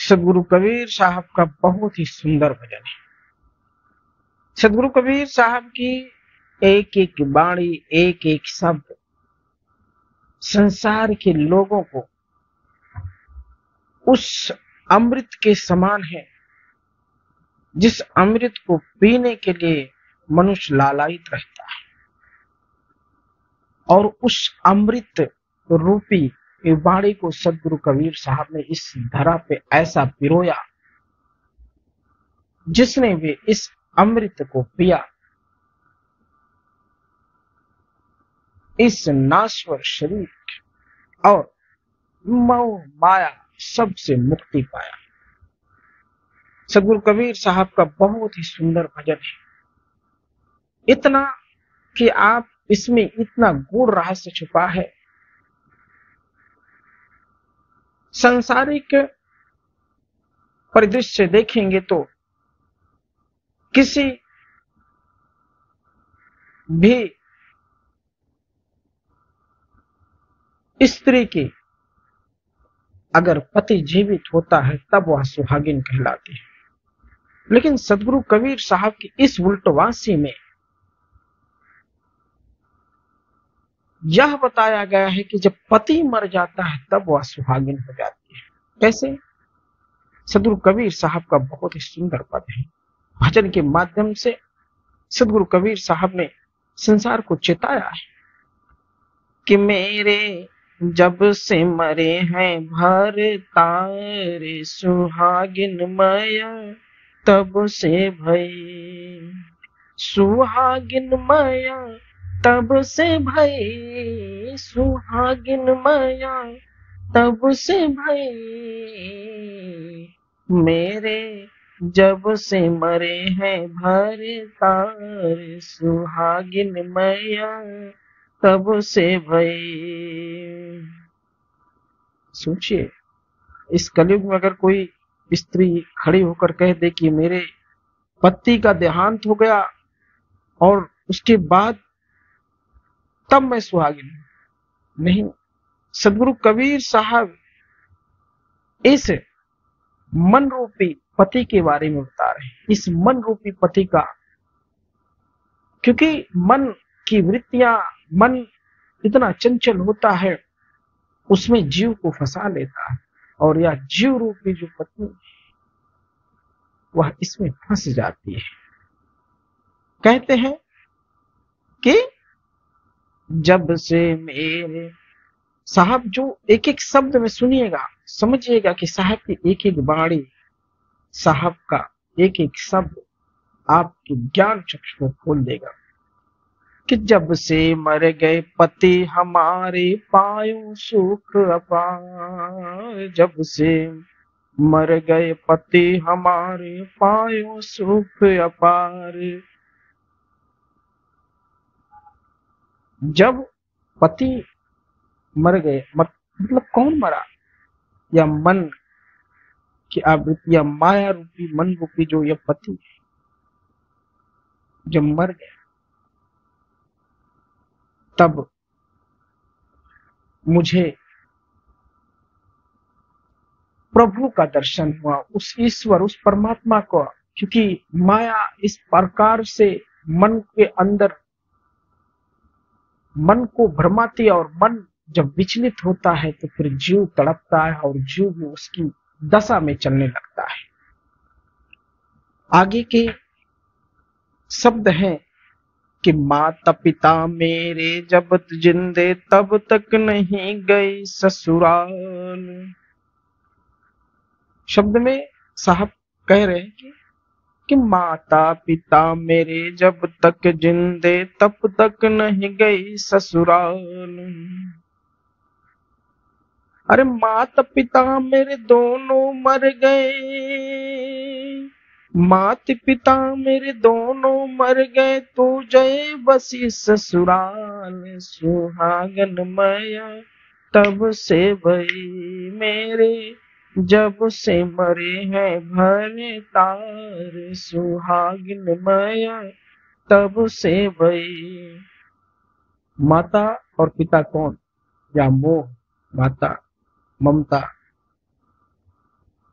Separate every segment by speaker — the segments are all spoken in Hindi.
Speaker 1: सदगुरु कबीर साहब का बहुत ही सुंदर भजन है। सदगुरु कबीर साहब की एक एक बाणी, एक एक शब्द संसार के लोगों को उस अमृत के समान है जिस अमृत को पीने के लिए मनुष्य लालायित रहता है। और उस अमृत रूपी वाणी को सदगुरु कबीर साहब ने इस धरा पे ऐसा पिरोया, जिसने भी इस अमृत को पिया इस नाश्वर शरीर और मोह माया सबसे मुक्ति पाया। सदगुरु कबीर साहब का बहुत ही सुंदर भजन है, इतना कि आप इसमें इतना गूढ़ रहस्य छुपा है। सांसारिक परिदृश्य से देखेंगे तो किसी भी स्त्री की अगर पति जीवित होता है तब वह सुहागिन कहलाती है, लेकिन सदगुरु कबीर साहब की इस उल्टवासी में यह बताया गया है कि जब पति मर जाता है तब वह सुहागिन हो जाती है। कैसे? सदगुरु कबीर साहब का बहुत ही सुंदर पद है। भजन के माध्यम से सदगुरु कबीर साहब ने संसार को चेताया है कि मेरे जब से मरे हैं भरतारे सुहागिन माया तब से भई, सुहागिन माया तब से भई, सुहागिन माया तब से भई, मेरे जब से मरे हैं भरतारे सुहागिन माया तब से भई। सोचिए, इस कलयुग में अगर कोई स्त्री खड़ी होकर कह दे कि मेरे पति का देहांत हो गया और उसके बाद तब मैं सुहागिन हूं, नहीं। सदगुरु कबीर साहब इस मन रूपी पति के बारे में बता रहे हैं। इस मन रूपी पति का, क्योंकि मन की वृत्तियां, मन इतना चंचल होता है, उसमें जीव को फंसा लेता है और यह जीव रूपी जो पत्नी वह इसमें फंस जाती है। कहते हैं कि जब से मेरे साहब, जो एक एक शब्द में सुनिएगा, समझिएगा कि साहब की एक एक बाणी, साहब का एक एक शब्द आपके ज्ञान चक्षु को खोल देगा। कि जब से मर गए पति हमारे पायो सुख अपार, जब से मर गए पति हमारे पायो सुख अपार। जब पति मर गए, मतलब कौन मरा? या मन की आवृत्ति, या माया रूपी मन रूपी जो यह पति जब मर गया तब मुझे प्रभु का दर्शन हुआ, उस ईश्वर, उस परमात्मा को। क्योंकि माया इस प्रकार से मन के अंदर मन को भ्रमाती है, और मन जब विचलित होता है तो फिर जीव तड़पता है और जीव भी उसकी दशा में चलने लगता है। आगे के शब्द हैं कि माता पिता मेरे जब जिंदे तब तक नहीं गई ससुराल। शब्द में साहब कह रहे हैं कि माता पिता मेरे जब तक जिंदे तब तक नहीं गई ससुराल। अरे माता पिता मेरे दोनों मर गए, माता पिता मेरे दोनों मर गए, तू जय बसी ससुराल। सुहागन माया तब से भई, मेरे जब से मरे हैं भरे तार। सुहागिन माया तब से भई। माता और पिता कौन? या मोह, माता, ममता,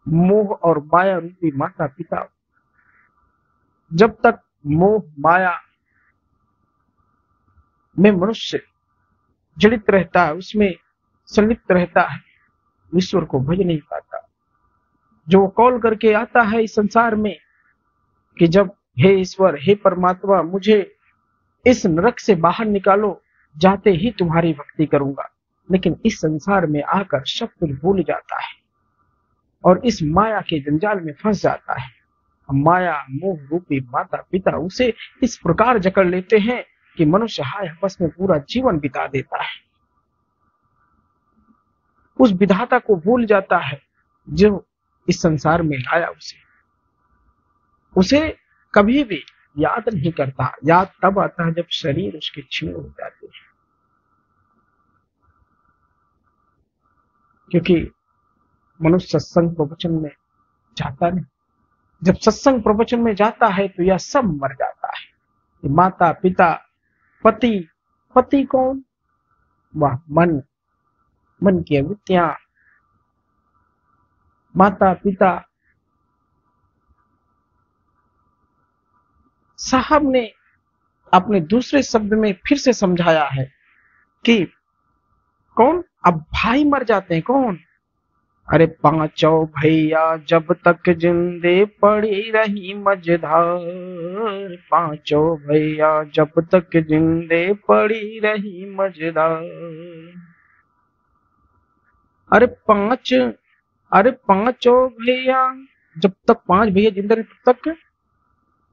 Speaker 1: मोह और माया रूपी माता पिता। जब तक मोह माया में मनुष्य जड़ित रहता है, उसमें संलिप्त रहता है, ईश्वर को भज नहीं पाता। जो कॉल करके आता है इस संसार में कि जब हे ईश्वर, हे परमात्मा, मुझे इस नरक से बाहर निकालो, जाते ही तुम्हारी भक्ति करूंगा, लेकिन इस संसार में आकर सब कुछ भूल जाता है और इस माया के जंजाल में फंस जाता है। माया मोह रूपी माता पिता उसे इस प्रकार जकड़ लेते हैं कि मनुष्य हाय हवस में पूरा जीवन बिता देता है। उस विधाता को भूल जाता है जो इस संसार में लाया उसे कभी भी याद नहीं करता। याद तब आता है जब शरीर उसके क्षीण हो जाते हैं, क्योंकि मनुष्य सत्संग प्रवचन में जाता नहीं। जब सत्संग प्रवचन में जाता है तो यह सब मर जाता है। माता पिता, पति, पति कौन? वह मन, मन की वृत्तियां। माता पिता, साहब ने अपने दूसरे शब्द में फिर से समझाया है कि कौन? अब भाई मर जाते हैं। कौन? अरे पांचों भैया जब तक जिंदे पड़ी रही मझधार, पांचों भैया जब तक जिंदे पड़ी रही मझधार। अरे पांचों भैया, जब तक पांच भैया जिंदा रहे तब तक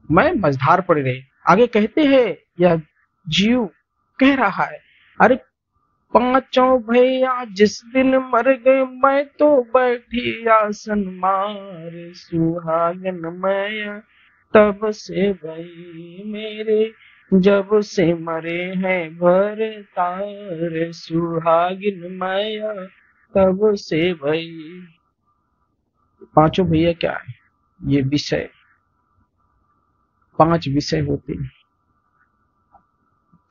Speaker 1: मैं मझधार पड़ी रही। आगे कहते हैं, यह जीव कह रहा है, अरे पांचों भैया जिस दिन मर गए, मैं तो बैठी आसन मार, सुहागन मैया तब से भई मेरे, जब से मरे हैं भर तार, सुहागिन मैया तब से भई। पांचों भैया क्या है? ये विषय, 5 विषय होते हैं।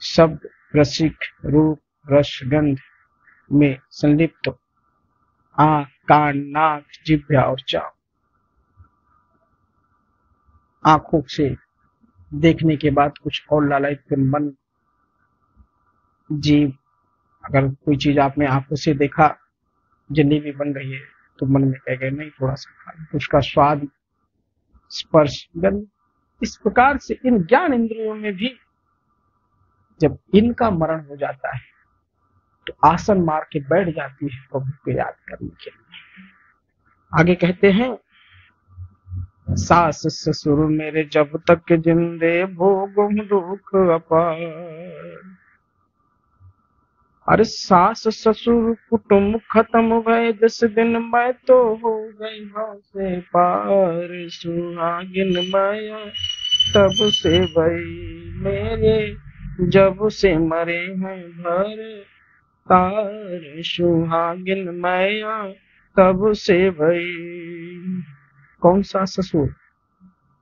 Speaker 1: शब्द, रसिक, रूप, रस, गंध में संलिप्त आंख, कान, नाक, जिह्वा और चाव। आंखों से देखने के बाद कुछ और लालच, फिर मन, जीव। अगर कोई चीज आपने आंखों से देखा, जलेबी बन रही है, तो मन में कह गए नहीं थोड़ा सा खा, उसका स्वाद, स्पर्श, गंध। इस प्रकार से इन ज्ञान इंद्रियों में भी जब इनका मरण हो जाता है तो आसन मार के बैठ जाती है प्रभु को याद करने के लिए। आगे कहते हैं, सास ससुर मेरे जब तक जिंदे, भोगुम दुख अपार। अरे सास ससुर कुटुंब खत्म भय, 10 दिन मैं तो हो गई भाव से पार, सुहागिन माया तब से भई मेरे, जब से मरे हैं भर तार, सुहागिन मैया तब से भई। कौन सा ससुर?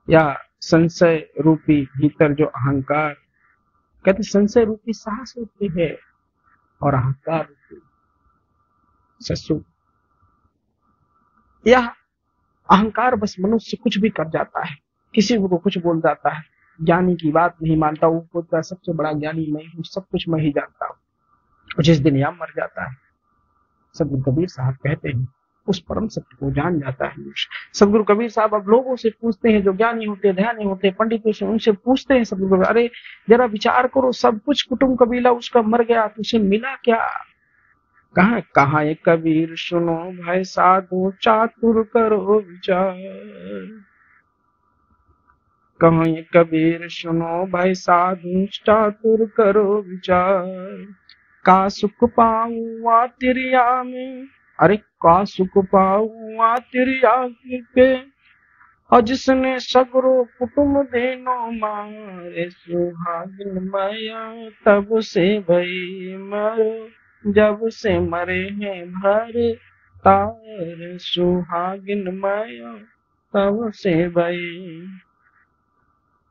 Speaker 1: या संशय रूपी भीतर जो अहंकार, कहते संशय रूपी साहस होती है और अहंकार रूपी ससुर। यह अहंकार बस मनुष्य कुछ भी कर जाता है, किसी को कुछ बोल जाता है, ज्ञानी की बात नहीं मानता। वो बोलता है सबसे बड़ा ज्ञानी मैं हूँ, सब कुछ मैं ही जानता हूँ। जिस दिन यह मर जाता है, सदगुरु कबीर साहब कहते हैं, उस परम सत्य को जान जाता है मनुष्य। सदगुरु कबीर साहब अब लोगों से पूछते हैं, जो ज्ञानी होते, ध्यानी होते, पंडितों से, उनसे पूछते हैं सदगुरु, अरे जरा विचार करो, सब कुछ कुटुंब कबीला उसका मर गया, तो उसे मिला क्या? कहाँ ये कबीर सुनो भाई साधु, चातुर करो विचार। कहाँ ये कबीर सुनो भाई साधु, चातुर करो विचार। का सुख पाऊँ तिरिया में, अरे का सुख पाऊँ तिरिया के, और जिसने सगरो कुटुंब देनो मारे, सुहागिन माया तब से भई मरो, जब से मरे हैं भर तार, सुहागिन माया तब से भई।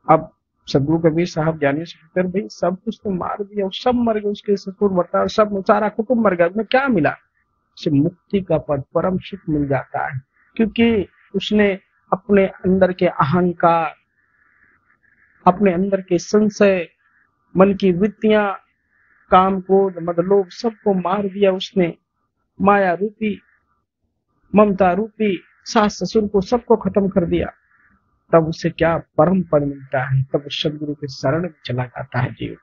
Speaker 1: अब सदगुरु कबीर साहब जाने से फिर भाई सब कुछ तो मार दिया, सब मर गए, उसके ससुर बता, सब सारा कुटुंब मर गया, उसमें क्या मिला? उसे मुक्ति का पद, परम सुख मिल जाता है, क्योंकि उसने अपने अंदर के अहंकार, अपने अंदर के संशय, मन की वृत्तियां, काम, क्रोध, मद, लोभ सबको मार दिया उसने। माया रूपी, ममता रूपी सास ससुर को सबको खत्म कर दिया। तब उसे क्या परम पद मिलता है, तब सदगुरु के शरण में चला जाता है जीव।